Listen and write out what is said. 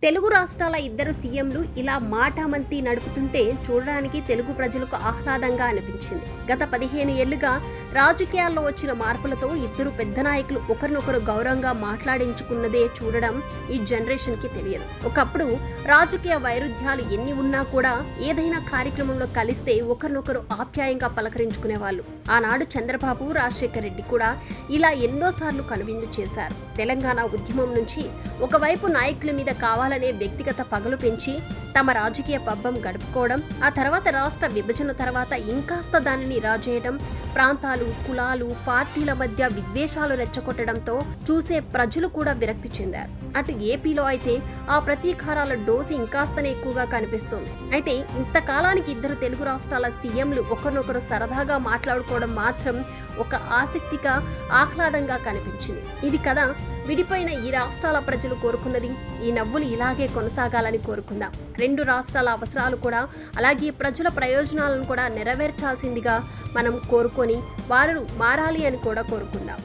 తెలుగు రాష్ట్రాల ఇద్దరు సీఎంలు ఇలా మాటామంతి నడుపుతుంటే చూడడానికి తెలుగు ప్రజలకు ఆహ్లాదంగా అనిపించింది. గత 15 ఏళ్లుగా రాజకీయాల్లో వచ్చిన మార్పులతో ఇద్దరు పెద్ద నాయకులు ఒకరినొకరు గౌరవంగా మాట్లాడించుకున్నదే చూడడం ఈ జనరేషన్ కి తెలియదు. ఒకప్పుడు రాజకీయ వైరుధ్యాలు ఎన్ని ఉన్నా కూడా ఏదైనా కార్యక్రమంలో కలిస్తే ఒకరినొకరు ఆప్యాయంగా పలకరించుకునేవాళ్ళు. ఆనాడు చంద్రబాబు, రాజశేఖర్ రెడ్డి కూడా ఇలా ఎన్నోసార్లు కనువిందు చేశారు. తెలంగాణ ఉద్యమం నుంచి ఒకవైపు నాయకుల మీద కావాలనే వ్యక్తిగత పగలు పెంచి తమ రాజకీయ పబ్బం గడుపుకోవడం, ఆ తర్వాత రాష్ట్ర విభజన తర్వాత ఇంకాస్త దానిని రాజేయడం, ప్రాంతాలు, కులాలు, పార్టీల మధ్య విద్వేషాలు రెచ్చగొట్టడంతో చూసే ప్రజలు కూడా విరక్తి చెందారు. అటు ఏపీలో అయితే ఆ ప్రతీకారాల డోసు ఇంకాస్తనే ఎక్కువగా కనిపిస్తోంది. అయితే ఇంతకాలానికి ఇద్దరు తెలుగు రాష్ట్రాల సీఎంలు ఒకరినొకరు సరదాగా మాట్లాడుకోవడం మాత్రం ఒక ఆసక్తిగా, ఆహ్లాదంగా కనిపించింది. ఇది కదా విడిపోయిన ఈ రాష్ట్రాల ప్రజలు కోరుకున్నది. ఈ నవ్వులు ఇలాగే కొనసాగాలని కోరుకుందాం. రెండు రాష్ట్రాల అవసరాలు కూడా, అలాగే ప్రజల ప్రయోజనాలను కూడా నెరవేర్చాల్సిందిగా మనం కోరుకొని వారు మారాలి అని కూడా కోరుకుందాం.